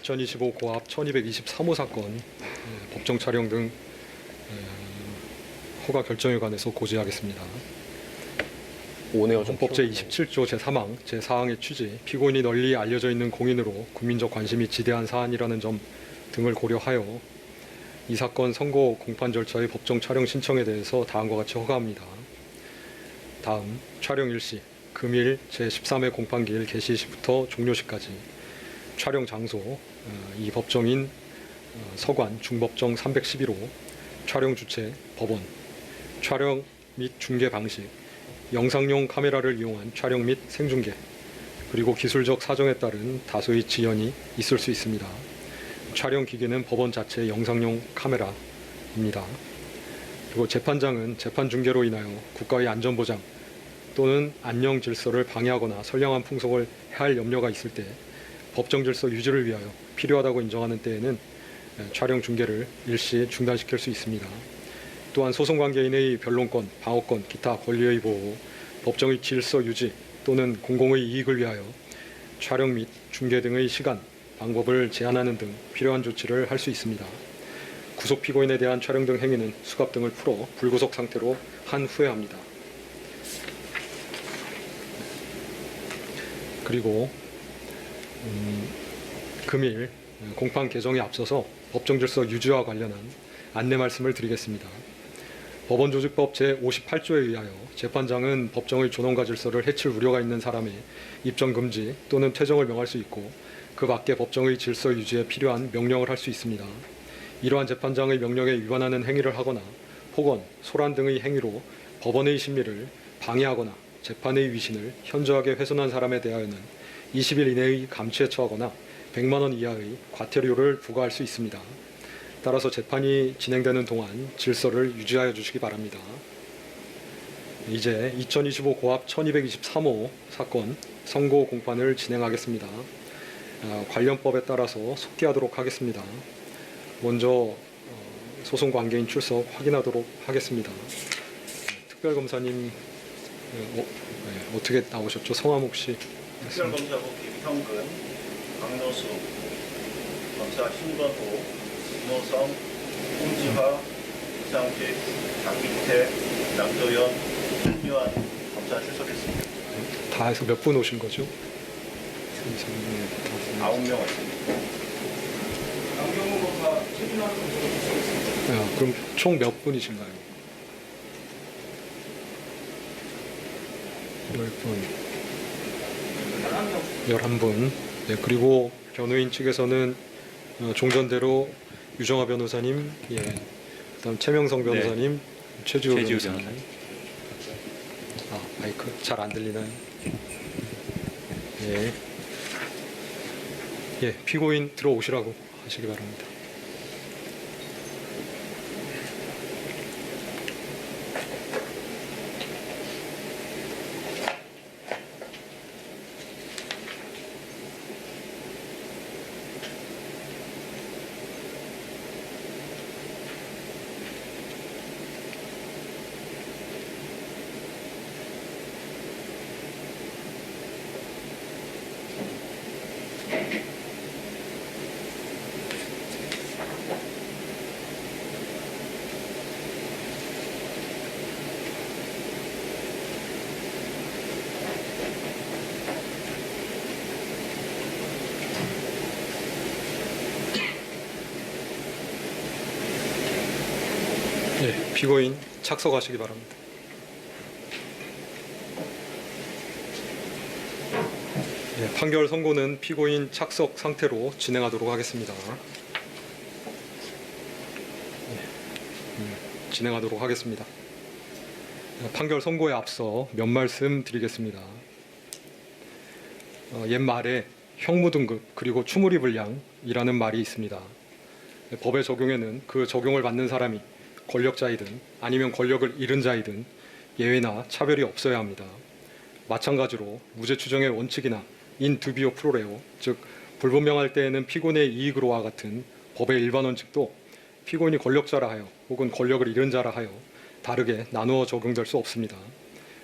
2025 고압 1223호 사건 법정 촬영 등 허가 결정에 관해서 고지하겠습니다. 오네요. 헌법 제27조 제3항 제4항의 취지, 피고인이 널리 알려져 있는 공인으로 국민적 관심이 지대한 사안이라는 점 등을 고려하여 이 사건 선고 공판 절차의 법정 촬영 신청에 대해서 다음과 같이 허가합니다. 다음 촬영 일시, 금일 제13회 공판기일 개시 시부터 종료 시까지 촬영 장소, 이 법정인 서관 중법정 311호, 촬영 주체 법원, 촬영 및 중계 방식, 영상용 카메라를 이용한 촬영 및 생중계, 그리고 기술적 사정에 따른 다소의 지연이 있을 수 있습니다. 촬영 기계는 법원 자체의 영상용 카메라입니다. 그리고 재판장은 재판 중계로 인하여 국가의 안전보장 또는 안녕 질서를 방해하거나 선량한 풍속을 해할 염려가 있을 때 법정 질서 유지를 위하여 필요하다고 인정하는 때에는 촬영 중계를 일시 중단시킬 수 있습니다. 또한 소송 관계인의 변론권, 방어권, 기타 권리의 보호, 법정의 질서 유지 또는 공공의 이익을 위하여 촬영 및 중계 등의 시간, 방법을 제한하는 등 필요한 조치를 할 수 있습니다. 구속 피고인에 대한 촬영 등 행위는 수갑 등을 풀어 불구속 상태로 한 후에 합니다. 그리고 금일 공판 개정에 앞서서 법정 질서 유지와 관련한 안내 말씀을 드리겠습니다. 법원조직법 제58조에 의하여 재판장은 법정의 존엄과 질서를 해칠 우려가 있는 사람의 입정 금지 또는 퇴정을 명할 수 있고, 그 밖에 법정의 질서 유지에 필요한 명령을 할 수 있습니다. 이러한 재판장의 명령에 위반하는 행위를 하거나 폭언, 소란 등의 행위로 법원의 심리를 방해하거나 재판의 위신을 현저하게 훼손한 사람에 대하여는 20일 이내의 감치에 처하거나 100만 원 이하의 과태료를 부과할 수 있습니다. 따라서 재판이 진행되는 동안 질서를 유지하여 주시기 바랍니다. 이제 2025 고압 1223호 사건 선고 공판을 진행하겠습니다. 관련법에 따라서 속기하도록 하겠습니다. 먼저 소송 관계인 출석 확인하도록 하겠습니다. 특별검사님 어떻게 나오셨죠? 성함 혹시? 특별검사부 김형근, 강노수, 검사 신건호, 김호성, 홍지화, 이상직, 장민태, 양도현, 윤유한 검사 출석했습니다. 다 해서 몇 분 오신 거죠? 9명 왔습니다. 강경호 검사 최진환 검사가 출석했습니다. 그럼 총 몇 분이신가요? 10분, 11분. 네, 그리고 변호인 측에서는 종전대로 유정아 변호사님, 그다음 최명성 변호사님, 최지우 변호사님. 마이크 잘 안 들리나요? 피고인 들어오시라고 하시기 바랍니다. 피고인 착석하시기 바랍니다. 판결 선고는 피고인 착석 상태로 진행하도록 하겠습니다. 진행하도록 하겠습니다. 판결 선고에 앞서 몇 말씀 드리겠습니다. 옛말에 형무등급 그리고 추무리불량이라는 말이 있습니다. 법의 적용에는 그 적용을 받는 사람이 권력자이든 아니면 권력을 잃은 자이든 예외나 차별이 없어야 합니다. 마찬가지로 무죄 추정의 원칙이나 인 두비오 프로레오, 즉 불분명할 때에는 피고인의 이익으로와 같은 법의 일반 원칙도 피고인이 권력자라 하여 혹은 권력을 잃은 자라 하여 다르게 나누어 적용될 수 없습니다.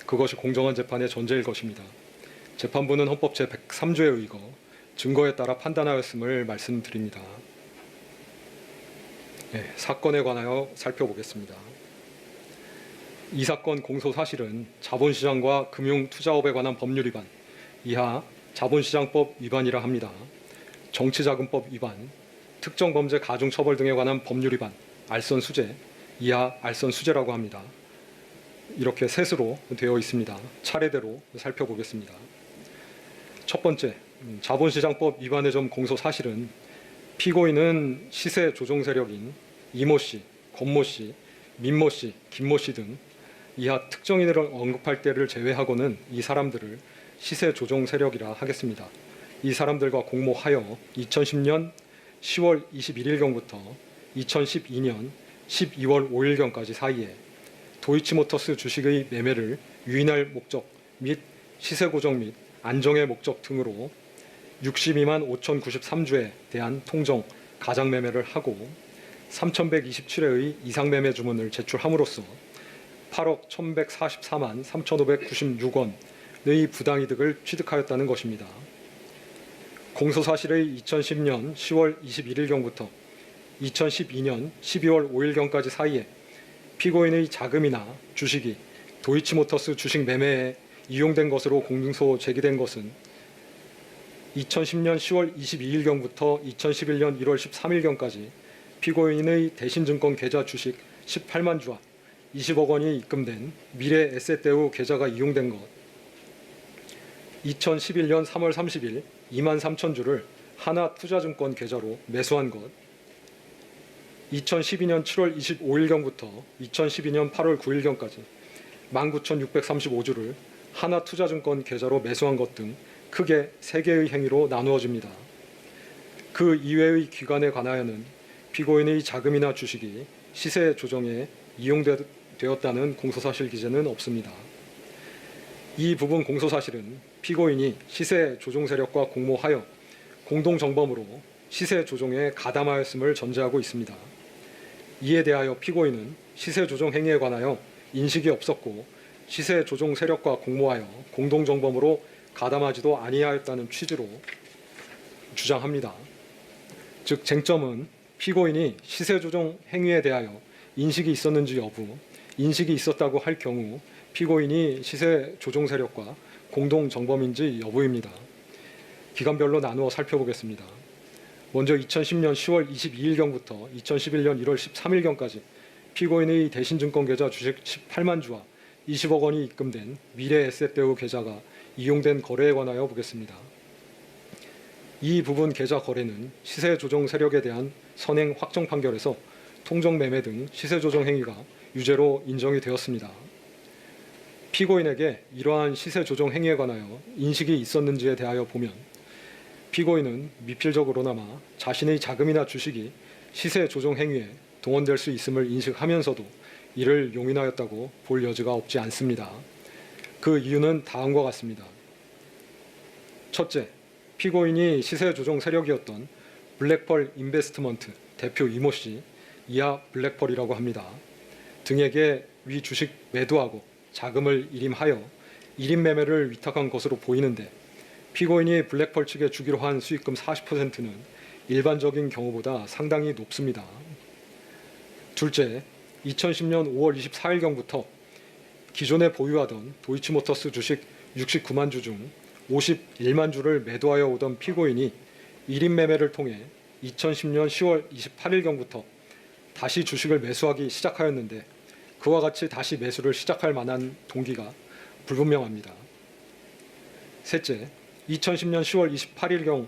그것이 공정한 재판의 전제일 것입니다. 재판부는 헌법 제103조에 의거 증거에 따라 판단하였음을 말씀드립니다. 사건에 관하여 살펴보겠습니다. 이 사건 공소 사실은 자본시장과 금융투자업에 관한 법률 위반, 이하 자본시장법 위반이라 합니다. 정치자금법 위반, 특정범죄 가중처벌 등에 관한 법률 위반, 알선수재, 이하 알선수재라고 합니다. 이렇게 셋으로 되어 있습니다. 차례대로 살펴보겠습니다. 첫 번째, 자본시장법 위반의 점 공소 사실은 피고인은 시세 조종 세력인 이모 씨, 권모 씨, 민모 씨, 김모 씨 등 이하 특정인을 언급할 때를 제외하고는 이 사람들을 시세 조종 세력이라 하겠습니다. 이 사람들과 공모하여 2010년 10월 21일경부터 2012년 12월 5일경까지 사이에 도이치모터스 주식의 매매를 유인할 목적 및 시세 고정 및 안정의 목적 등으로 62만 5,093주에 대한 통정 가장 매매를 하고 3,127회의 이상 매매 주문을 제출함으로써 8억 1,144만 3,596원의 부당이득을 취득하였다는 것입니다. 공소사실의 2010년 10월 21일경부터 2012년 12월 5일경까지 사이에 피고인의 자금이나 주식이 도이치모터스 주식 매매에 이용된 것으로 공소 제기된 것은 2010년 10월 22일경부터 2011년 1월 13일경까지 피고인의 대신증권 계좌 주식 18만 주와 20억 원이 입금된 미래 에셋대우 계좌가 이용된 것, 2011년 3월 30일 2만 3천 주를 하나투자증권 계좌로 매수한 것, 2012년 7월 25일경부터 2012년 8월 9일경까지 19,635주를 하나투자증권 계좌로 매수한 것 등 크게 3개의 행위로 나누어집니다. 그 이외의 기관에 관하여는 피고인의 자금이나 주식이 시세 조정에 이용되었다는 공소사실 기재는 없습니다. 이 부분 공소사실은 피고인이 시세 조종 세력과 공모하여 공동정범으로 시세 조종에 가담하였음을 전제하고 있습니다. 이에 대하여 피고인은 시세 조종 행위에 관하여 인식이 없었고 시세 조종 세력과 공모하여 공동정범으로 가담하지도 아니하였다는 취지로 주장합니다. 즉 쟁점은 피고인이 시세 조종 행위에 대하여 인식이 있었는지 여부, 인식이 있었다고 할 경우 피고인이 시세 조종 세력과 공동정범인지 여부입니다. 기간별로 나누어 살펴보겠습니다. 먼저 2010년 10월 22일경부터 2011년 1월 13일경까지 피고인의 대신증권 계좌 주식 18만 주와 20억 원이 입금된 미래 에셋대우 계좌가 이용된 거래에 관하여 보겠습니다. 이 부분 계좌 거래는 시세 조종 세력에 대한 선행 확정 판결에서 통정 매매 등 시세 조종 행위가 유죄로 인정이 되었습니다. 피고인에게 이러한 시세 조종 행위에 관하여 인식이 있었는지에 대하여 보면 피고인은 미필적으로나마 자신의 자금이나 주식이 시세 조종 행위에 동원될 수 있음을 인식하면서도 이를 용인하였다고 볼 여지가 없지 않습니다. 그 이유는 다음과 같습니다. 첫째, 피고인이 시세 조종 세력이었던 블랙펄 인베스트먼트 대표 이모 씨, 이하 블랙펄이라고 합니다. 등에게 위 주식 매도하고 자금을 일임하여 일임 매매를 위탁한 것으로 보이는데 피고인이 블랙펄 측에 주기로 한 수익금 40%는 일반적인 경우보다 상당히 높습니다. 둘째, 2010년 5월 24일경부터 기존에 보유하던 도이치모터스 주식 69만 주 중 51만 주를 매도하여 오던 피고인이 일임 매매를 통해 2010년 10월 28일경부터 다시 주식을 매수하기 시작하였는데 그와 같이 다시 매수를 시작할 만한 동기가 불분명합니다. 셋째, 2010년 10월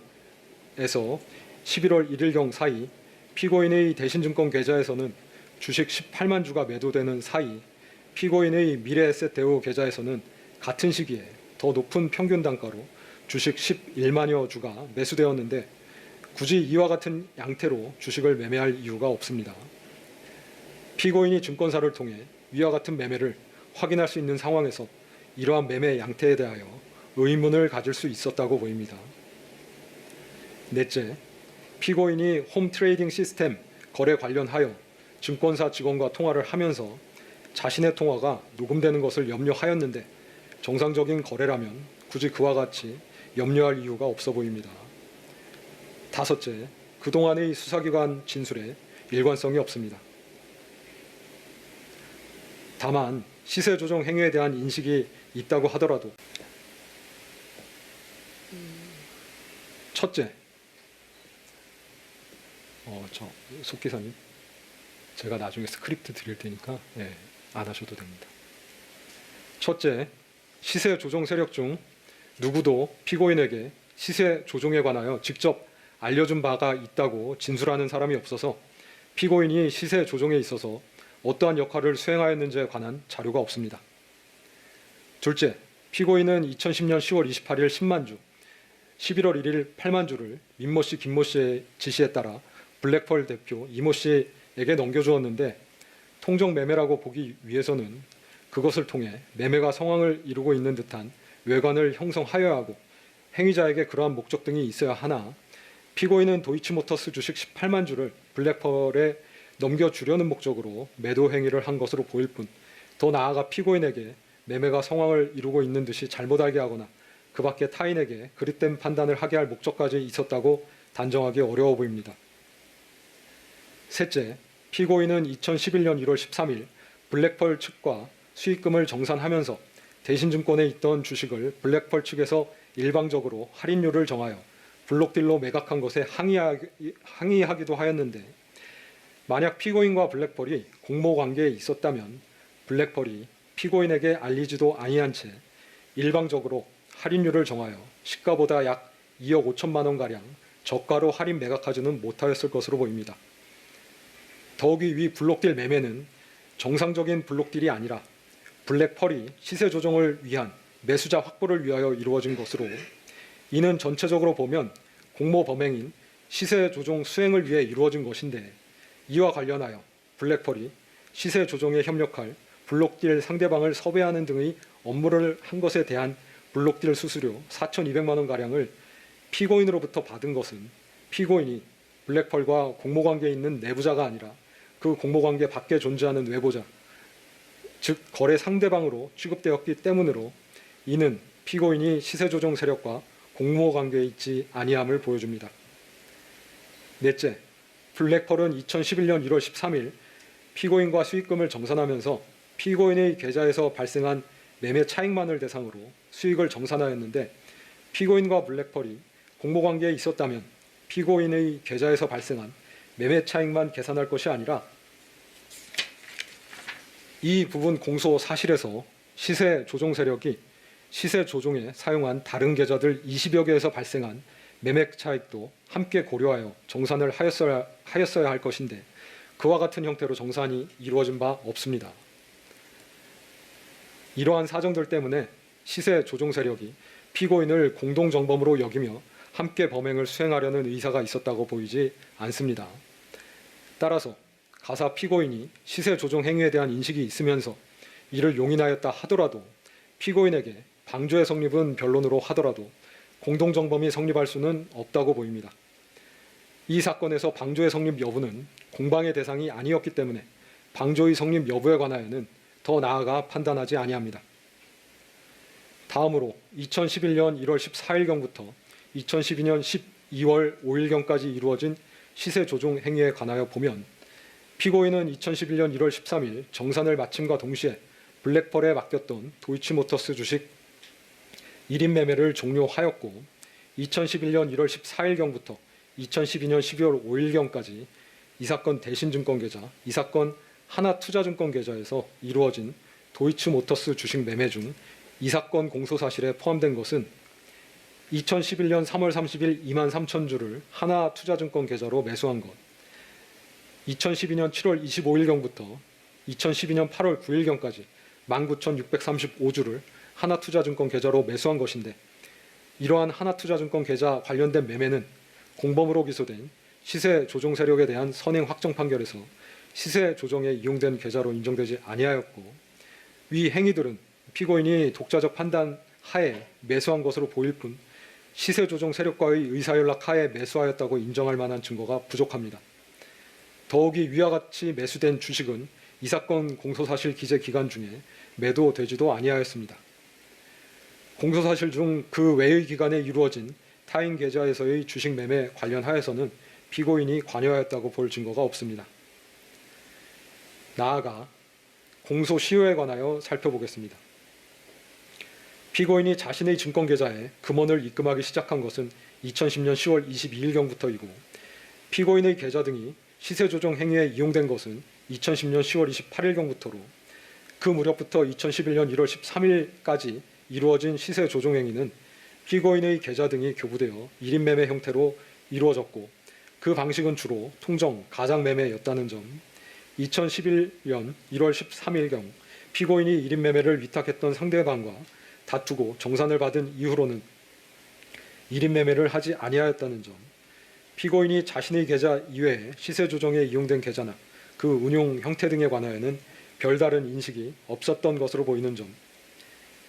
28일경에서 11월 1일경 사이 피고인의 대신증권 계좌에서는 주식 18만 주가 매도되는 사이 피고인의 미래에셋대우 계좌에서는 같은 시기에 더 높은 평균 단가로 주식 11만여 주가 매수되었는데 굳이 이와 같은 양태로 주식을 매매할 이유가 없습니다. 피고인이 증권사를 통해 위와 같은 매매를 확인할 수 있는 상황에서 이러한 매매 양태에 대하여 의문을 가질 수 있었다고 보입니다. 넷째, 피고인이 홈 트레이딩 시스템 거래 관련하여 증권사 직원과 통화를 하면서 자신의 통화가 녹음되는 것을 염려하였는데 정상적인 거래라면 굳이 그와 같이 염려할 이유가 없어 보입니다. 다섯째, 그동안의 수사기관 진술에 일관성이 없습니다. 다만 시세 조정 행위에 대한 인식이 있다고 하더라도 첫째, 저 속기사님, 제가 나중에 스크립트 드릴 테니까 안 하셔도 됩니다. 첫째, 시세 조정 세력 중 누구도 피고인에게 시세 조정에 관하여 직접 알려준 바가 있다고 진술하는 사람이 없어서 피고인이 시세 조정에 있어서 어떠한 역할을 수행하였는지에 관한 자료가 없습니다. 둘째, 피고인은 2010년 10월 28일 10만 주, 11월 1일 8만 주를 민모 씨, 김모 씨의 지시에 따라 블랙펄 대표 이모 씨에게 넘겨주었는데 통정 매매라고 보기 위해서는 그것을 통해 매매가 성황을 이루고 있는 듯한 외관을 형성하여야 하고 행위자에게 그러한 목적 등이 있어야 하나 피고인은 도이치모터스 주식 18만 주를 블랙펄에 넘겨주려는 목적으로 매도 행위를 한 것으로 보일 뿐 더 나아가 피고인에게 매매가 성황을 이루고 있는 듯이 잘못 알게 하거나 그 밖에 타인에게 그릇된 판단을 하게 할 목적까지 있었다고 단정하기 어려워 보입니다. 셋째, 피고인은 2011년 1월 13일 블랙펄 측과 수익금을 정산하면서 대신증권에 있던 주식을 블랙펄 측에서 일방적으로 할인율을 정하여 블록딜로 매각한 것에 항의하기도 하였는데 만약 피고인과 블랙펄이 공모관계에 있었다면 블랙펄이 피고인에게 알리지도 아니한 채 일방적으로 할인율을 정하여 시가보다 약 2억 5천만 원가량 저가로 할인 매각하지는 못하였을 것으로 보입니다. 더욱이 위 블록딜 매매는 정상적인 블록딜이 아니라 블랙펄이 시세 조정을 위한 매수자 확보를 위하여 이루어진 것으로 이는 전체적으로 보면 공모 범행인 시세 조정 수행을 위해 이루어진 것인데 이와 관련하여 블랙펄이 시세 조정에 협력할 블록딜 상대방을 섭외하는 등의 업무를 한 것에 대한 블록딜 수수료 4,200만 원가량을 피고인으로부터 받은 것은 피고인이 블랙펄과 공모관계에 있는 내부자가 아니라 그 공모관계 밖에 존재하는 외보자, 즉 거래 상대방으로 취급되었기 때문으로 이는 피고인이 시세조정 세력과 공모관계에 있지 아니함을 보여줍니다. 넷째, 블랙펄은 2011년 1월 13일 피고인과 수익금을 정산하면서 피고인의 계좌에서 발생한 매매 차익만을 대상으로 수익을 정산하였는데 피고인과 블랙펄이 공모관계에 있었다면 피고인의 계좌에서 발생한 매매 차익만 계산할 것이 아니라 이 부분 공소 사실에서 시세 조정 세력이 시세 조정에 사용한 다른 계좌들 20여 개에서 발생한 매매 차익도 함께 고려하여 정산을 하였어야 할 것인데 그와 같은 형태로 정산이 이루어진 바 없습니다. 이러한 사정들 때문에 시세 조정 세력이 피고인을 공동정범으로 여기며 함께 범행을 수행하려는 의사가 있었다고 보이지 않습니다. 따라서 가사 피고인이 시세 조정 행위에 대한 인식이 있으면서 이를 용인하였다 하더라도 피고인에게 방조의 성립은 변론으로 하더라도 공동정범이 성립할 수는 없다고 보입니다. 이 사건에서 방조의 성립 여부는 공방의 대상이 아니었기 때문에 방조의 성립 여부에 관하여는 더 나아가 판단하지 아니합니다. 다음으로 2011년 1월 14일경부터 2012년 12월 5일경까지 이루어진 시세 조정 행위에 관하여 보면 피고인은 2011년 1월 13일 정산을 마침과 동시에 블랙펄에 맡겼던 도이치모터스 주식 1인 매매를 종료하였고 2011년 1월 14일경부터 2012년 12월 5일경까지 이 사건 대신증권 계좌, 이 사건 하나투자증권 계좌에서 이루어진 도이치모터스 주식 매매 중 이 사건 공소사실에 포함된 것은 2011년 3월 30일 2만 3천 주를 하나투자증권 계좌로 매수한 것, 2012년 7월 25일경부터 2012년 8월 9일경까지 19,635주를 하나투자증권 계좌로 매수한 것인데 이러한 하나투자증권 계좌 관련된 매매는 공범으로 기소된 시세 조정 세력에 대한 선행 확정 판결에서 시세 조정에 이용된 계좌로 인정되지 아니하였고 위 행위들은 피고인이 독자적 판단 하에 매수한 것으로 보일 뿐 시세 조정 세력과의 의사연락 하에 매수하였다고 인정할 만한 증거가 부족합니다. 더욱이 위와 같이 매수된 주식은 이 사건 공소사실 기재 기간 중에 매도되지도 아니하였습니다. 공소사실 중 그 외의 기간에 이루어진 타인 계좌에서의 주식 매매 관련하여서는 피고인이 관여하였다고 볼 증거가 없습니다. 나아가 공소시효에 관하여 살펴보겠습니다. 피고인이 자신의 증권계좌에 금원을 입금하기 시작한 것은 2010년 10월 22일경부터이고 피고인의 계좌 등이 시세조정 행위에 이용된 것은 2010년 10월 28일경부터로 그 무렵부터 2011년 1월 13일까지 이루어진 시세조정 행위는 피고인의 계좌 등이 교부되어 1인 매매 형태로 이루어졌고 그 방식은 주로 통정, 가장 매매였다는 점, 2011년 1월 13일경 피고인이 1인 매매를 위탁했던 상대방과 다투고 정산을 받은 이후로는 1인 매매를 하지 아니하였다는 점, 피고인이 자신의 계좌 이외에 시세 조정에 이용된 계좌나 그 운용 형태 등에 관하여는 별다른 인식이 없었던 것으로 보이는 점,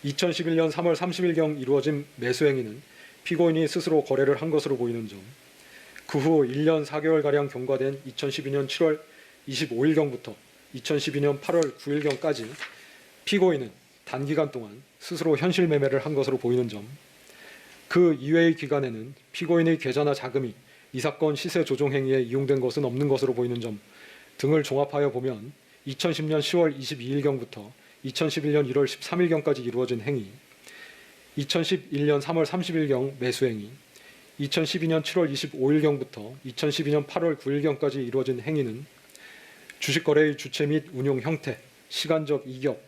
2011년 3월 30일경 이루어진 매수 행위는 피고인이 스스로 거래를 한 것으로 보이는 점, 그 후 1년 4개월가량 경과된 2012년 7월 25일경부터 2012년 8월 9일경까지 피고인은 단기간 동안 스스로 현실 매매를 한 것으로 보이는 점, 그 이외의 기간에는 피고인의 계좌나 자금이 이 사건 시세 조정 행위에 이용된 것은 없는 것으로 보이는 점 등을 종합하여 보면 2010년 10월 22일경부터 2011년 1월 13일경까지 이루어진 행위, 2011년 3월 30일경 매수 행위, 2012년 7월 25일경부터 2012년 8월 9일경까지 이루어진 행위는 주식거래의 주체 및 운용 형태, 시간적 이격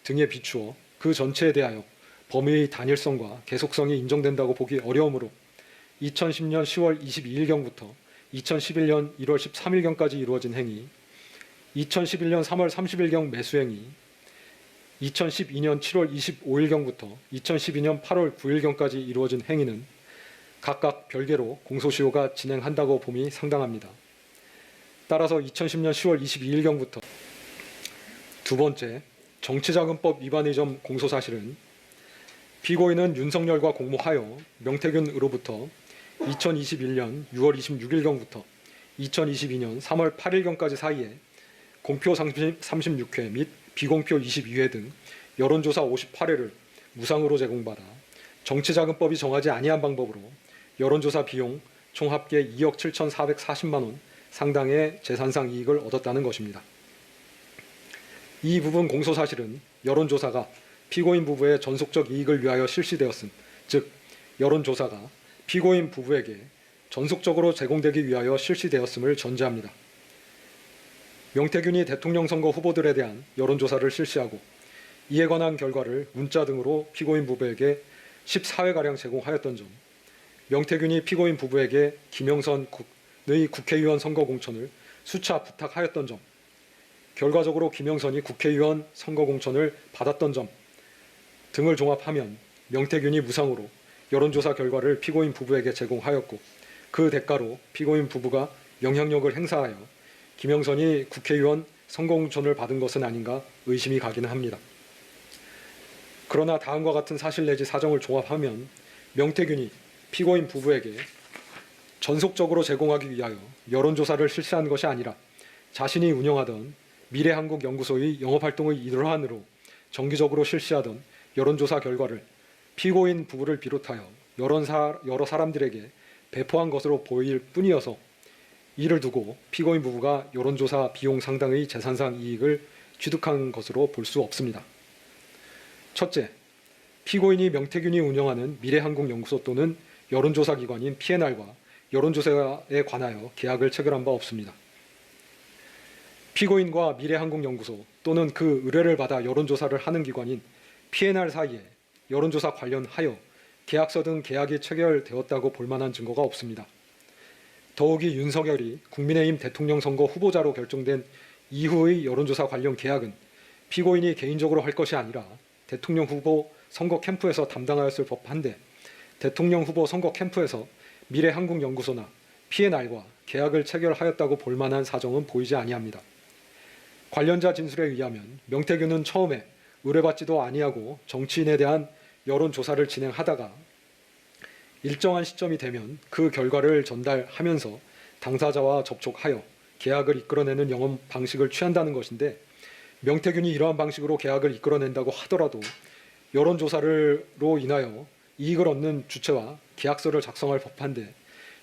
등에 비추어 그 전체에 대하여 범위의 단일성과 계속성이 인정된다고 보기 어려우므로 2010년 10월 22일경부터 2011년 1월 13일경까지 이루어진 행위, 2011년 3월 30일경 매수 행위, 2012년 7월 25일경부터 2012년 8월 9일경까지 이루어진 행위는 각각 별개로 공소시효가 진행한다고 봄이 상당합니다. 따라서 2010년 10월 22일경부터 두 번째, 정치자금법 위반의 점 공소사실은 피고인은 윤석열과 공모하여 명태균으로부터 2021년 6월 26일경부터 2022년 3월 8일경까지 사이에 공표 36회 및 비공표 22회 등 여론조사 58회를 무상으로 제공받아 정치자금법이 정하지 아니한 방법으로 여론조사 비용 총 합계 2억 7,440만 원 상당의 재산상 이익을 얻었다는 것입니다. 이 부분 공소사실은 여론조사가 피고인 부부의 전속적 이익을 위하여 실시되었음, 즉 여론조사가 피고인 부부에게 전속적으로 제공되기 위하여 실시되었음을 전제합니다. 명태균이 대통령 선거 후보들에 대한 여론조사를 실시하고 이에 관한 결과를 문자 등으로 피고인 부부에게 14회가량 제공하였던 점, 명태균이 피고인 부부에게 김영선의 국회의원 선거 공천을 수차 부탁하였던 점, 결과적으로 김영선이 국회의원 선거 공천을 받았던 점 등을 종합하면 명태균이 무상으로 여론조사 결과를 피고인 부부에게 제공하였고 그 대가로 피고인 부부가 영향력을 행사하여 김영선이 국회의원 선거 공천을 받은 것은 아닌가 의심이 가기는 합니다. 그러나 다음과 같은 사실 내지 사정을 종합하면 명태균이 피고인 부부에게 전속적으로 제공하기 위하여 여론조사를 실시한 것이 아니라 자신이 운영하던 미래한국연구소의 영업활동의 일환으로 정기적으로 실시하던 여론조사 결과를 피고인 부부를 비롯하여 여러 사람들에게 배포한 것으로 보일 뿐이어서 이를 두고 피고인 부부가 여론조사 비용 상당의 재산상 이익을 취득한 것으로 볼 수 없습니다. 첫째, 피고인이 명태균이 운영하는 미래한국연구소 또는 여론조사 기관인 P&R과 여론조사에 관하여 계약을 체결한 바 없습니다. 피고인과 미래한국연구소 또는 그 의뢰를 받아 여론조사를 하는 기관인 P&R 사이에 여론조사 관련하여 계약서 등 계약이 체결되었다고 볼 만한 증거가 없습니다. 더욱이 윤석열이 국민의힘 대통령 선거 후보자로 결정된 이후의 여론조사 관련 계약은 피고인이 개인적으로 할 것이 아니라 대통령 후보 선거 캠프에서 담당하였을 법한데 대통령 후보 선거 캠프에서 미래한국연구소나 P&R과 계약을 체결하였다고 볼 만한 사정은 보이지 아니합니다. 관련자 진술에 의하면 명태균은 처음에 의뢰받지도 아니하고 정치인에 대한 여론조사를 진행하다가 일정한 시점이 되면 그 결과를 전달하면서 당사자와 접촉하여 계약을 이끌어내는 영업 방식을 취한다는 것인데 명태균이 이러한 방식으로 계약을 이끌어낸다고 하더라도 여론조사로 인하여 이익을 얻는 주체와 계약서를 작성할 법한데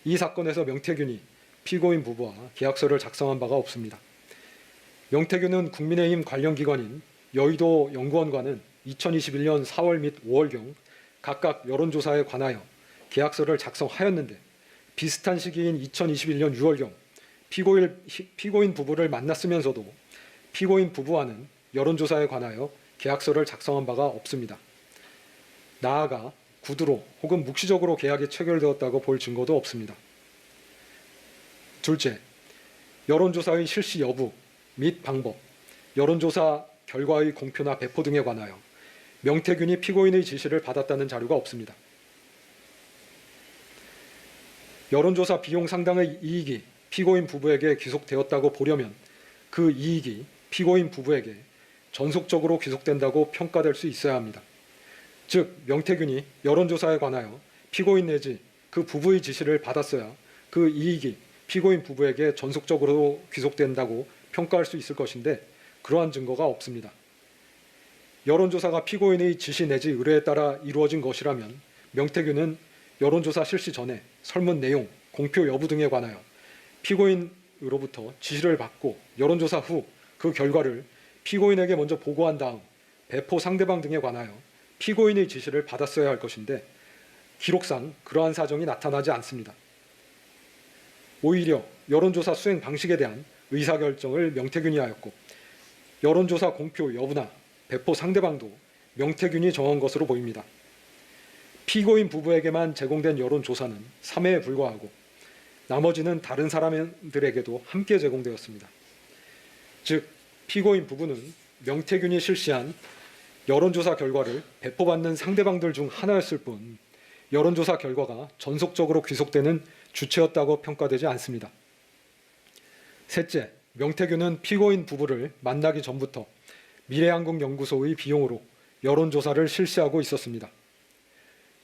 이 사건에서 명태균이 피고인 부부와 계약서를 작성한 바가 없습니다. 명태균은 국민의힘 관련 기관인 여의도 연구원과는 2021년 4월 및 5월경 각각 여론조사에 관하여 계약서를 작성하였는데 비슷한 시기인 2021년 6월경 피고인 부부를 만났으면서도 피고인 부부와는 여론조사에 관하여 계약서를 작성한 바가 없습니다. 나아가 구두로 혹은 묵시적으로 계약이 체결되었다고 볼 증거도 없습니다. 둘째, 여론조사의 실시 여부 및 방법, 여론조사 결과의 공표나 배포 등에 관하여 명태균이 피고인의 지시를 받았다는 자료가 없습니다. 여론조사 비용 상당의 이익이 피고인 부부에게 귀속되었다고 보려면 그 이익이 피고인 부부에게 전속적으로 귀속된다고 평가될 수 있어야 합니다. 즉 명태균이 여론조사에 관하여 피고인 내지 그 부부의 지시를 받았어야 그 이익이 피고인 부부에게 전속적으로 귀속된다고 평가할 수 있을 것인데 그러한 증거가 없습니다. 여론조사가 피고인의 지시 내지 의뢰에 따라 이루어진 것이라면 명태균은 여론조사 실시 전에 설문 내용, 공표 여부 등에 관하여 피고인으로부터 지시를 받고 여론조사 후 그 결과를 피고인에게 먼저 보고한 다음 배포 상대방 등에 관하여 피고인의 지시를 받았어야 할 것인데 기록상 그러한 사정이 나타나지 않습니다. 오히려 여론조사 수행 방식에 대한 의사결정을 명태균이 하였고 여론조사 공표 여부나 배포 상대방도 명태균이 정한 것으로 보입니다. 피고인 부부에게만 제공된 여론조사는 3회에 불과하고 나머지는 다른 사람들에게도 함께 제공되었습니다. 즉 피고인 부부는 명태균이 실시한 여론조사 결과를 배포받는 상대방들 중 하나였을 뿐 여론조사 결과가 전속적으로 귀속되는 주체였다고 평가되지 않습니다. 셋째, 명태균은 피고인 부부를 만나기 전부터 미래한국연구소의 비용으로 여론조사를 실시하고 있었습니다.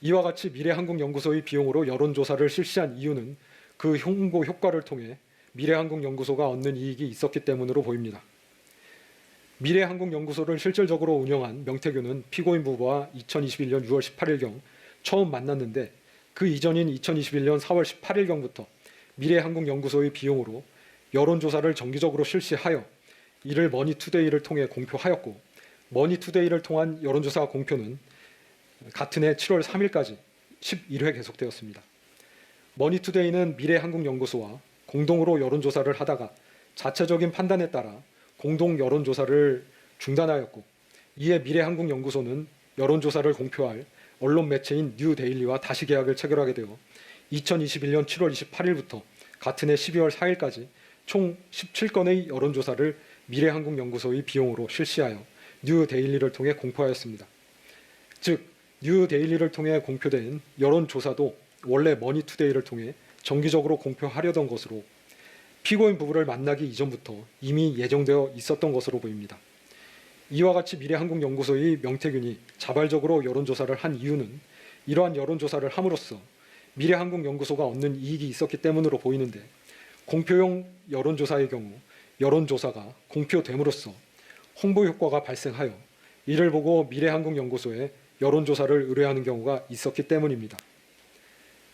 이와 같이 미래한국연구소의 비용으로 여론조사를 실시한 이유는 그 홍보 효과를 통해 미래한국연구소가 얻는 이익이 있었기 때문으로 보입니다. 미래한국연구소를 실질적으로 운영한 명태균은 피고인 부부와 2021년 6월 18일경 처음 만났는데 그 이전인 2021년 4월 18일경부터 미래한국연구소의 비용으로 여론조사를 정기적으로 실시하여 이를 머니투데이를 통해 공표하였고 머니투데이를 통한 여론조사 공표는 같은 해 7월 3일까지 11회 계속되었습니다. 머니투데이는 미래한국연구소와 공동으로 여론조사를 하다가 자체적인 판단에 따라 공동 여론조사를 중단하였고 이에 미래한국연구소는 여론조사를 공표할 언론 매체인 뉴데일리와 다시 계약을 체결하게 되어 2021년 7월 28일부터 같은 해 12월 4일까지 총 17건의 여론조사를 미래한국연구소의 비용으로 실시하여 뉴데일리를 통해 공표하였습니다. 즉 뉴데일리를 통해 공표된 여론조사도 원래 머니투데이를 통해 정기적으로 공표하려던 것으로 피고인 부부를 만나기 이전부터 이미 예정되어 있었던 것으로 보입니다. 이와 같이 미래한국연구소의 명태균이 자발적으로 여론조사를 한 이유는 이러한 여론조사를 함으로써 미래한국연구소가 얻는 이익이 있었기 때문으로 보이는데 공표용 여론조사의 경우 여론조사가 공표됨으로써 홍보 효과가 발생하여 이를 보고 미래한국연구소에 여론조사를 의뢰하는 경우가 있었기 때문입니다.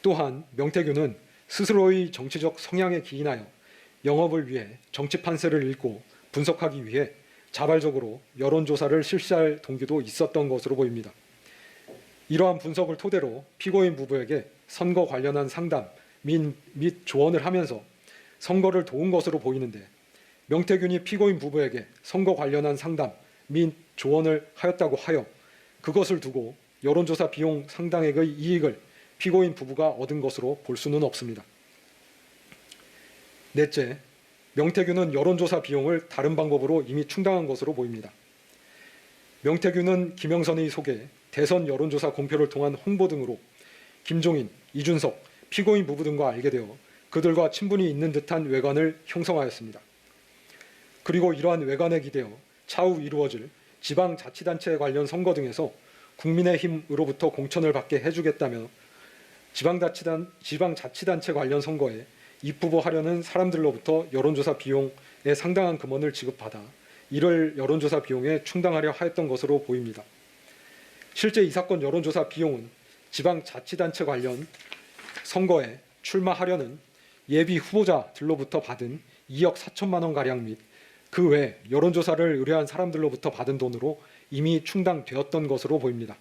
또한 명태균은 스스로의 정치적 성향에 기인하여 영업을 위해 정치 판세를 읽고 분석하기 위해 자발적으로 여론조사를 실시할 동기도 있었던 것으로 보입니다. 이러한 분석을 토대로 피고인 부부에게 선거 관련한 상담 및 조언을 하면서 선거를 도운 것으로 보이는데 명태균이 피고인 부부에게 선거 관련한 상담 및 조언을 하였다고 하여 그것을 두고 여론조사 비용 상당액의 이익을 피고인 부부가 얻은 것으로 볼 수는 없습니다. 넷째, 명태균은 여론조사 비용을 다른 방법으로 이미 충당한 것으로 보입니다. 명태균은 김영선의 소개, 대선 여론조사 공표를 통한 홍보 등으로 김종인, 이준석, 피고인 부부 등과 알게 되어 그들과 친분이 있는 듯한 외관을 형성하였습니다. 그리고 이러한 외관에 기대어 차후 이루어질 지방자치단체 관련 선거 등에서 국민의힘으로부터 공천을 받게 해주겠다며 지방자치단체 관련 선거에 입후보하려는 사람들로부터 여론조사 비용에 상당한 금원을 지급받아 이를 여론조사 비용에 충당하려 하였던 것으로 보입니다. 실제 이 사건 여론조사 비용은 지방자치단체 관련 선거에 출마하려는 예비 후보자들로부터 받은 2억 4천만 원 가량 및 그 외 여론조사를 의뢰한 사람들로부터 받은 돈으로 이미 충당되었던 것으로 보입니다.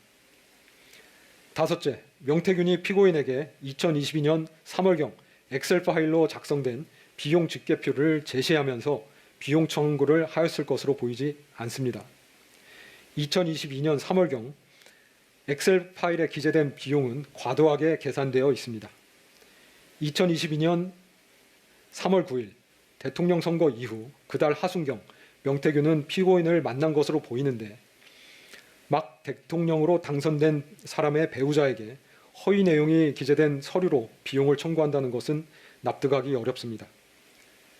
다섯째, 명태균이 피고인에게 2022년 3월경 엑셀 파일로 작성된 비용 집계표를 제시하면서 비용 청구를 하였을 것으로 보이지 않습니다. 2022년 3월경 엑셀 파일에 기재된 비용은 과도하게 계산되어 있습니다. 2022년 3월 9일 대통령 선거 이후 그달 하순경 명태균은 피고인을 만난 것으로 보이는데 막 대통령으로 당선된 사람의 배우자에게 허위 내용이 기재된 서류로 비용을 청구한다는 것은 납득하기 어렵습니다.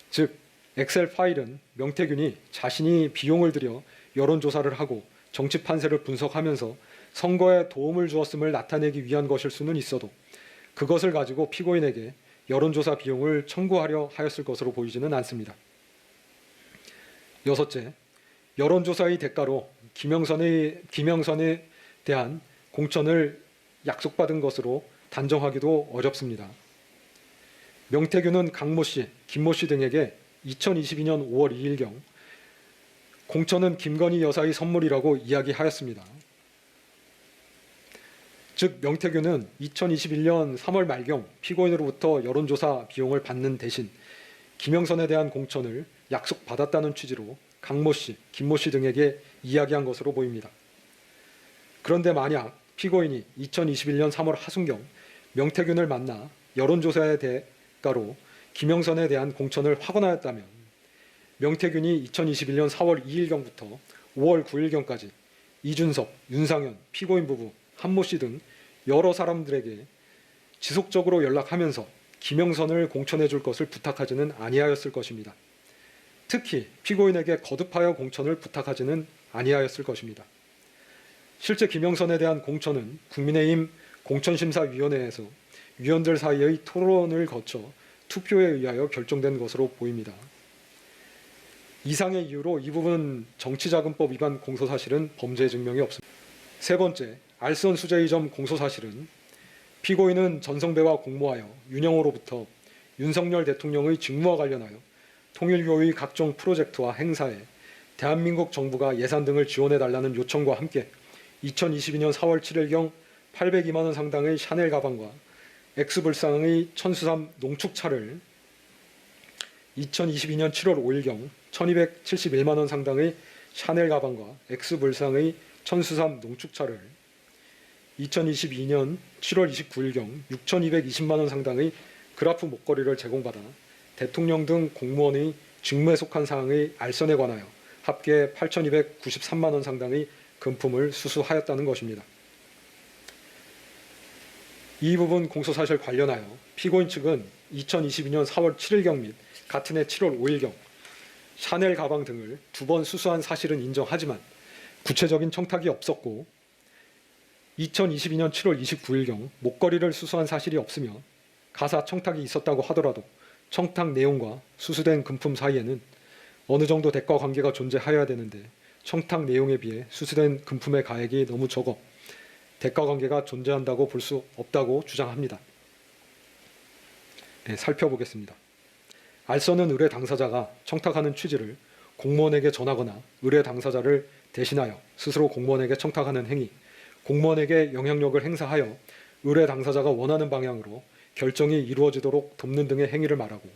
즉 엑셀 파일은 명태균이 자신이 비용을 들여 여론조사를 하고 정치 판세를 분석하면서 선거에 도움을 주었음을 나타내기 위한 것일 수는 있어도 그것을 가지고 피고인에게 여론조사 비용을 청구하려 하였을 것으로 보이지는 않습니다. 여섯째, 여론조사의 대가로 김영선에 대한 공천을 약속받은 것으로 단정하기도 어렵습니다. 명태균은 강모 씨, 김모 씨 등에게 2022년 5월 2일경 공천은 김건희 여사의 선물이라고 이야기하였습니다. 즉 명태균은 2021년 3월 말경 피고인으로부터 여론조사 비용을 받는 대신 김영선에 대한 공천을 약속받았다는 취지로 강모 씨, 김모 씨 등에게 이야기한 것으로 보입니다. 그런데 만약 피고인이 2021년 3월 하순경 명태균을 만나 여론조사의 대가로 김영선에 대한 공천을 확언하였다면 명태균이 2021년 4월 2일경부터 5월 9일경까지 이준석, 윤상현, 피고인 부부, 한모 씨 등 여러 사람들에게 지속적으로 연락하면서 김영선을 공천해 줄 것을 부탁하지는 아니하였을 것입니다. 특히 피고인에게 거듭하여 공천을 부탁하지는 아니하였을 것입니다. 실제 김영선에 대한 공천은 국민의힘 공천심사위원회에서 위원들 사이의 토론을 거쳐 투표에 의하여 결정된 것으로 보입니다. 이상의 이유로 이 부분 정치자금법 위반 공소사실은 범죄 증명이 없습니다. 세 번째, 알선 수재의 점 공소사실은 피고인은 전성배와 공모하여 윤영호로부터 윤석열 대통령의 직무와 관련하여 통일교의 각종 프로젝트와 행사에 대한민국 정부가 예산 등을 지원해달라는 요청과 함께 2022년 4월 7일경 802만 원 상당의 샤넬 가방과 엑스불상의 천수삼 농축차를 2022년 7월 5일경 1271만 원 상당의 샤넬 가방과 엑스불상의 천수삼 농축차를 2022년 7월 29일경 6,220만 원 상당의 그라프 목걸이를 제공받아 대통령 등 공무원의 직무에 속한 사항의 알선에 관하여 합계 8,293만 원 상당의 금품을 수수하였다는 것입니다. 이 부분 공소사실 관련하여 피고인 측은 2022년 4월 7일경 및 같은 해 7월 5일경 샤넬 가방 등을 2번 수수한 사실은 인정하지만 구체적인 청탁이 없었고 2022년 7월 29일경 목걸이를 수수한 사실이 없으며 가사 청탁이 있었다고 하더라도 청탁 내용과 수수된 금품 사이에는 어느 정도 대가 관계가 존재하여야 되는데 청탁 내용에 비해 수수된 금품의 가액이 너무 적어 대가 관계가 존재한다고 볼 수 없다고 주장합니다. 네, 살펴보겠습니다. 알선은 의뢰 당사자가 청탁하는 취지를 공무원에게 전하거나 의뢰 당사자를 대신하여 스스로 공무원에게 청탁하는 행위, 공무원에게 영향력을 행사하여 의뢰 당사자가 원하는 방향으로 결정이 이루어지도록 돕는 등의 행위를 말하고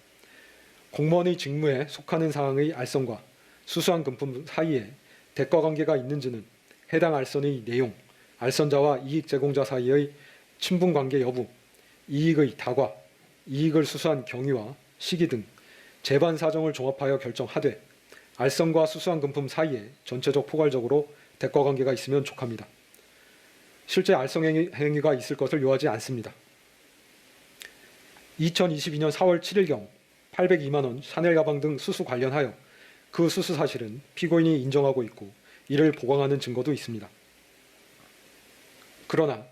공무원의 직무에 속하는 사항의 알선과 수수한 금품 사이에 대가 관계가 있는지는 해당 알선의 내용, 알선자와 이익 제공자 사이의 친분 관계 여부, 이익의 다과, 이익을 수수한 경위와 시기 등 재반 사정을 종합하여 결정하되 알선과 수수한 금품 사이에 전체적 포괄적으로 대가 관계가 있으면 족합니다. 실제 알선 행위가 있을 것을 요하지 않습니다. 2022년 4월 7일경 802만 원 샤넬 가방 등 수수 관련하여 그 수수 사실은 피고인이 인정하고 있고 이를 보강하는 증거도 있습니다. 그러나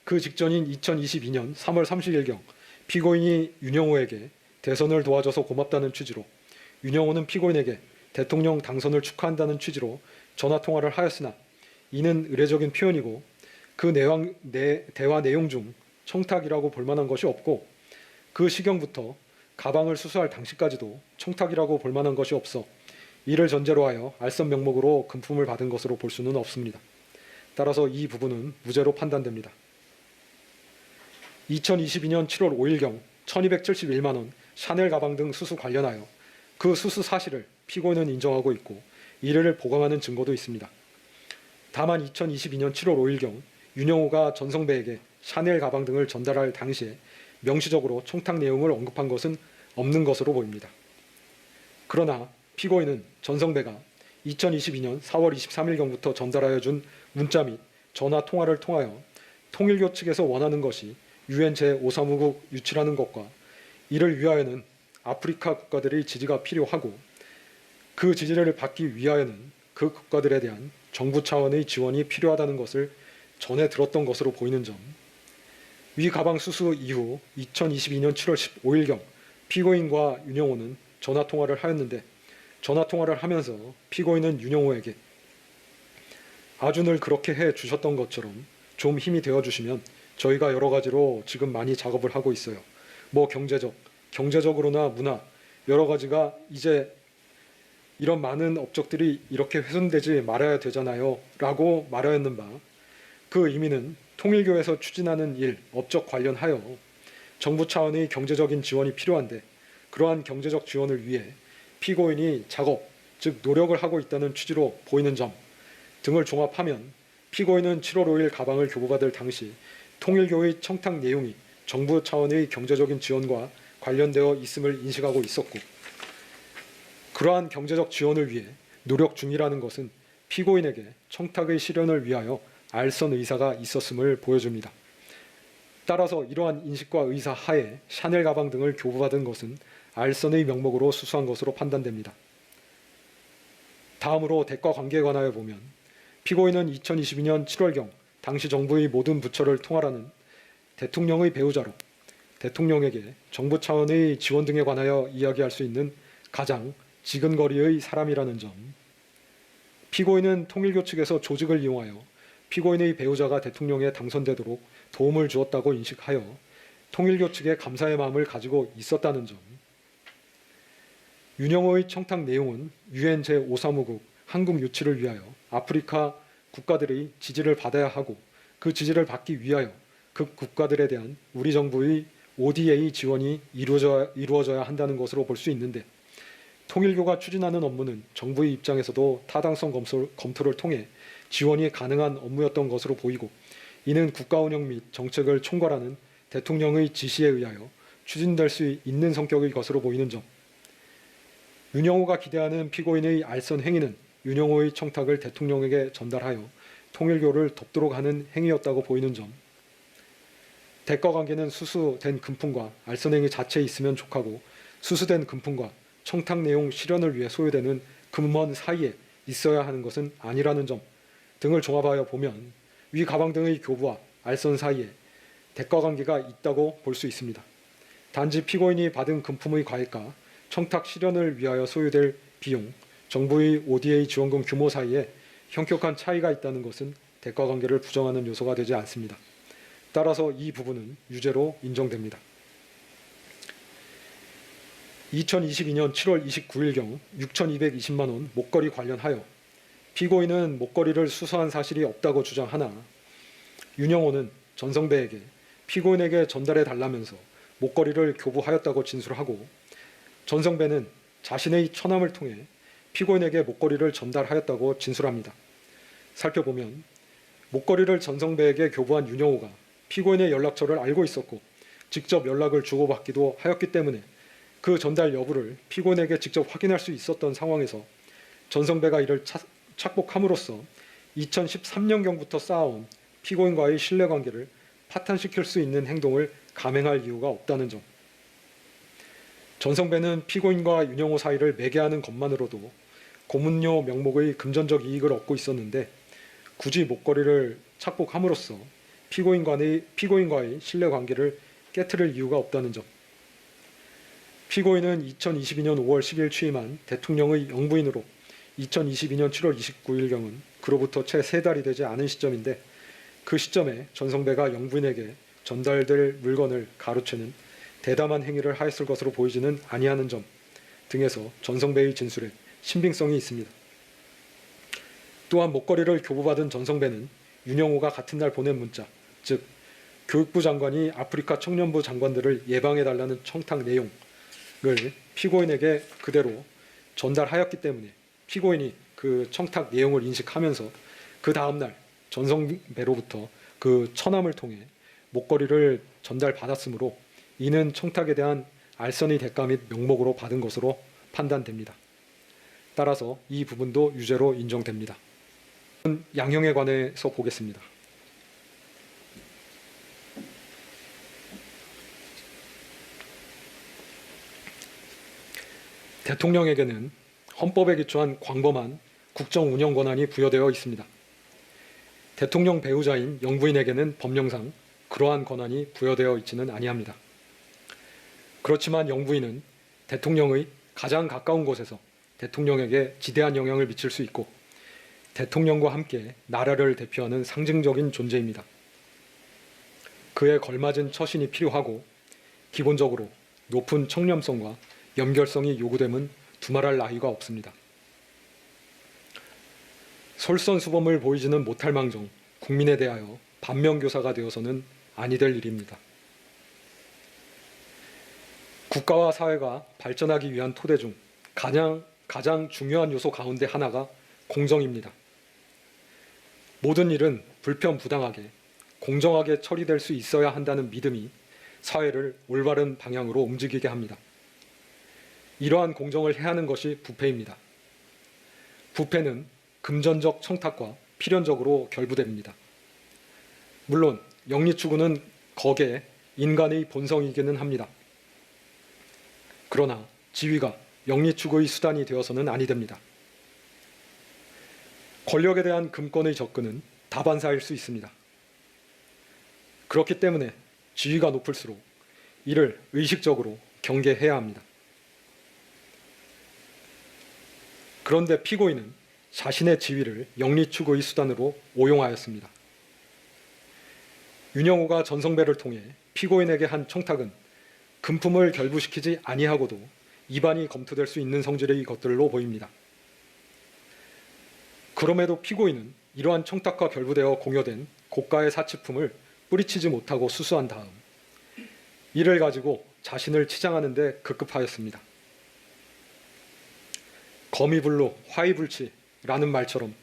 그 직전인 2022년 3월 30일경 피고인이 윤영호에게 대선을 도와줘서 고맙다는 취지로 윤영호는 피고인에게 대통령 당선을 축하한다는 취지로 전화통화를 하였으나 이는 의례적인 표현이고 그 대화 내용 중 청탁이라고 볼 만한 것이 없고 그 시경부터 가방을 수수할 당시까지도 청탁이라고 볼 만한 것이 없어 이를 전제로 하여 알선 명목으로 금품을 받은 것으로 볼 수는 없습니다. 따라서 이 부분은 무죄로 판단됩니다. 2022년 7월 5일경 1271만 원 샤넬 가방 등 수수 관련하여 그 수수 사실을 피고인은 인정하고 있고 이를 보강하는 증거도 있습니다. 다만 2022년 7월 5일경 윤영호가 전성배에게 샤넬 가방 등을 전달할 당시에 명시적으로 청탁 내용을 언급한 것은 없는 것으로 보입니다. 그러나 피고인은 전성배가 2022년 4월 23일경부터 전달하여 준 문자 및 전화 통화를 통하여 통일교 측에서 원하는 것이 UN 제5사무국 유치라는 것과 이를 위하여는 아프리카 국가들의 지지가 필요하고 그 지지를 받기 위하여는 그 국가들에 대한 정부 차원의 지원이 필요하다는 것을 전해 들었던 것으로 보이는 점, 위 가방 수수 이후 2022년 7월 15일경 피고인과 윤영호는 전화통화를 하였는데 전화통화를 하면서 피고인은 윤영호에게 아주 늘 그렇게 해 주셨던 것처럼 좀 힘이 되어 주시면 저희가 여러 가지로 지금 많이 작업을 하고 있어요. 뭐 경제적으로나 문화 여러 가지가 이제 이런 많은 업적들이 이렇게 훼손되지 말아야 되잖아요 라고 말하였는 바 그 의미는 통일교에서 추진하는 일, 업적 관련하여 정부 차원의 경제적인 지원이 필요한데 그러한 경제적 지원을 위해 피고인이 작업, 즉 노력을 하고 있다는 취지로 보이는 점 등을 종합하면 피고인은 7월 5일 가방을 교부받을 당시 통일교의 청탁 내용이 정부 차원의 경제적인 지원과 관련되어 있음을 인식하고 있었고 그러한 경제적 지원을 위해 노력 중이라는 것은 피고인에게 청탁의 실현을 위하여 알선 의사가 있었음을 보여줍니다. 따라서 이러한 인식과 의사 하에 샤넬 가방 등을 교부받은 것은 알선의 명목으로 수수한 것으로 판단됩니다. 다음으로 대가 관계에 관하여 보면 피고인은 2022년 7월경 당시 정부의 모든 부처를 통할하는 대통령의 배우자로 대통령에게 정부 차원의 지원 등에 관하여 이야기할 수 있는 가장 지근거리의 사람이라는 점, 피고인은 통일교 측에서 조직을 이용하여 피고인의 배우자가 대통령에 당선되도록 도움을 주었다고 인식하여 통일교 측에 감사의 마음을 가지고 있었다는 점, 윤영호의 청탁 내용은 UN 제5사무국 한국 유치를 위하여 아프리카 국가들의 지지를 받아야 하고 그 지지를 받기 위하여 그 국가들에 대한 우리 정부의 ODA 지원이 이루어져야 한다는 것으로 볼 수 있는데 통일교가 추진하는 업무는 정부의 입장에서도 타당성 검토를 통해 지원이 가능한 업무였던 것으로 보이고 이는 국가 운영 및 정책을 총괄하는 대통령의 지시에 의하여 추진될 수 있는 성격의 것으로 보이는 점, 윤영호가 기대하는 피고인의 알선 행위는 윤영호의 청탁을 대통령에게 전달하여 통일교를 돕도록 하는 행위였다고 보이는 점, 대가 관계는 수수된 금품과 알선 행위 자체에 있으면 족하고 수수된 금품과 청탁 내용 실현을 위해 소요되는 금원 사이에 있어야 하는 것은 아니라는 점 등을 종합하여 보면 위 가방 등의 교부와 알선 사이에 대가 관계가 있다고 볼 수 있습니다. 단지 피고인이 받은 금품의 과액과 청탁 실현을 위하여 소요될 비용, 정부의 ODA 지원금 규모 사이에 현격한 차이가 있다는 것은 대가 관계를 부정하는 요소가 되지 않습니다. 따라서 이 부분은 유죄로 인정됩니다. 2022년 7월 29일경 6,220만 원 목걸이 관련하여 피고인은 목걸이를 수수한 사실이 없다고 주장하나 윤영호는 전성배에게 피고인에게 전달해 달라면서 목걸이를 교부하였다고 진술하고 전성배는 자신의 처남을 통해 피고인에게 목걸이를 전달하였다고 진술합니다. 살펴보면 목걸이를 전성배에게 교부한 윤영호가 피고인의 연락처를 알고 있었고 직접 연락을 주고받기도 하였기 때문에 그 전달 여부를 피고인에게 직접 확인할 수 있었던 상황에서 전성배가 이를 착복함으로써 2013년경부터 쌓아온 피고인과의 신뢰관계를 파탄시킬 수 있는 행동을 감행할 이유가 없다는 점, 전성배는 피고인과 윤영호 사이를 매개하는 것만으로도 고문료 명목의 금전적 이익을 얻고 있었는데 굳이 목걸이를 착복함으로써 피고인과의 신뢰관계를 깨트릴 이유가 없다는 점, 피고인은 2022년 5월 10일 취임한 대통령의 영부인으로 2022년 7월 29일경은 그로부터 채 3달이 되지 않은 시점인데 그 시점에 전성배가 영부인에게 전달될 물건을 가로채는 대담한 행위를 하였을 것으로 보이지는 아니하는 점 등에서 전성배의 진술에 신빙성이 있습니다. 또한 목걸이를 교부받은 전성배는 윤영호가 같은 날 보낸 문자, 즉 교육부 장관이 아프리카 청년부 장관들을 예방해달라는 청탁 내용을 피고인에게 그대로 전달하였기 때문에 피고인이 그 청탁 내용을 인식하면서 그 다음날 전성배로부터 그 처남을 통해 목걸이를 전달받았으므로 이는 청탁에 대한 알선의 대가 및 명목으로 받은 것으로 판단됩니다. 따라서 이 부분도 유죄로 인정됩니다. 양형에 관해서 보겠습니다. 대통령에게는 헌법에 기초한 광범한 국정 운영 권한이 부여되어 있습니다. 대통령 배우자인 영부인에게는 법령상 그러한 권한이 부여되어 있지는 아니합니다. 그렇지만 영부인은 대통령의 가장 가까운 곳에서 대통령에게 지대한 영향을 미칠 수 있고 대통령과 함께 나라를 대표하는 상징적인 존재입니다. 그에 걸맞은 처신이 필요하고 기본적으로 높은 청렴성과 연결성이 요구됨은 두말할 나위가 없습니다. 솔선수범을 보이지는 못할 망정 국민에 대하여 반면교사가 되어서는 아니 될 일입니다. 국가와 사회가 발전하기 위한 토대 중 가장 중요한 요소 가운데 하나가 공정입니다. 모든 일은 불편부당하게 공정하게 처리될 수 있어야 한다는 믿음이 사회를 올바른 방향으로 움직이게 합니다. 이러한 공정을 해하는 것이 부패입니다. 부패는 금전적 청탁과 필연적으로 결부됩니다. 물론 영리추구는 거기에 인간의 본성이기는 합니다. 그러나 지위가 영리추구의 수단이 되어서는 아니 됩니다. 권력에 대한 금권의 접근은 다반사일 수 있습니다. 그렇기 때문에 지위가 높을수록 이를 의식적으로 경계해야 합니다. 그런데 피고인은 자신의 지위를 영리추구의 수단으로 오용하였습니다. 윤영호가 전성배를 통해 피고인에게 한 청탁은 금품을 결부시키지 아니하고도 입안이 검토될 수 있는 성질의 것들로 보입니다. 그럼에도 피고인은 이러한 청탁과 결부되어 공여된 고가의 사치품을 뿌리치지 못하고 수수한 다음 이를 가지고 자신을 치장하는 데 급급하였습니다. 거미불로 화이불치라는 말처럼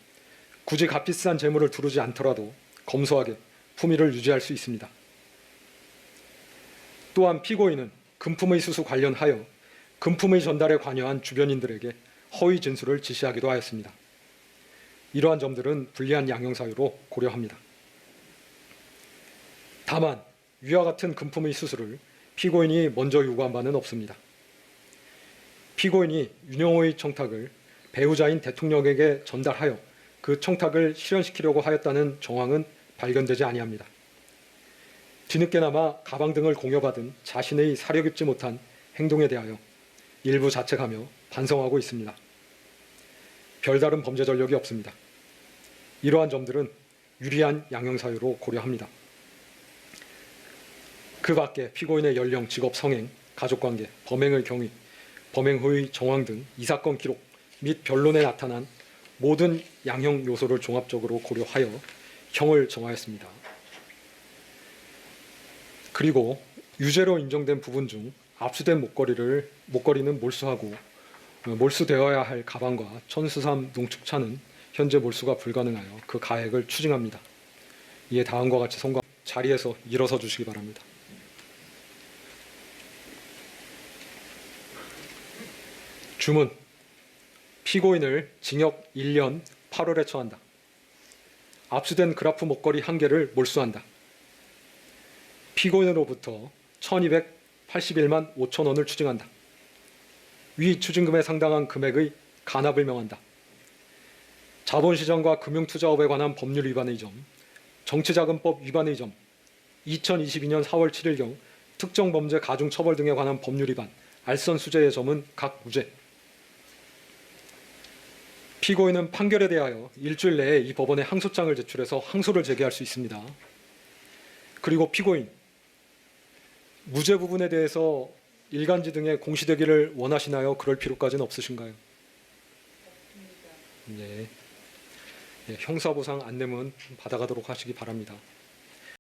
굳이 값비싼 재물을 두르지 않더라도 검소하게 품위를 유지할 수 있습니다. 또한 피고인은 금품의 수수 관련하여 금품의 전달에 관여한 주변인들에게 허위 진술을 지시하기도 하였습니다. 이러한 점들은 불리한 양형사유로 고려합니다. 다만 위와 같은 금품의 수수를 피고인이 먼저 요구한 바는 없습니다. 피고인이 윤영호의 청탁을 배우자인 대통령에게 전달하여 그 청탁을 실현시키려고 하였다는 정황은 발견되지 아니합니다. 뒤늦게나마 가방 등을 공여받은 자신의 사려 깊지 못한 행동에 대하여 일부 자책하며 반성하고 있습니다. 별다른 범죄 전력이 없습니다. 이러한 점들은 유리한 양형사유로 고려합니다. 그 밖에 피고인의 연령, 직업, 성행, 가족관계, 범행의 경위, 범행 후의 정황 등 이 사건 기록 및 변론에 나타난 모든 양형 요소를 종합적으로 고려하여 형을 정하였습니다. 그리고 유죄로 인정된 부분 중 압수된 목걸이는 몰수하고 몰수되어야 할 가방과 천수삼 농축차는 현재 몰수가 불가능하여 그 가액을 추징합니다. 이에 다음과 같이 선고 자리에서 일어서 주시기 바랍니다. 주문. 피고인을 징역 1년 8월에 처한다. 압수된 그라프 목걸이 1개를 몰수한다. 피고인으로부터 1281만 5천 원을 추징한다. 위 추징금에 상당한 금액의 간합을 명한다. 자본시장과 금융투자업에 관한 법률 위반의 점, 정치자금법 위반의 점, 2022년 4월 7일경 특정범죄 가중처벌 등에 관한 법률 위반, 알선 수재의 점은 각 무죄. 피고인은 판결에 대하여 일주일 내에 이 법원에 항소장을 제출해서 항소를 제기할 수 있습니다. 그리고 피고인, 무죄 부분에 대해서 일간지 등에 공시되기를 원하시나요? 그럴 필요까지는 없으신가요? 예. 예, 형사보상 안내문 받아가도록 하시기 바랍니다.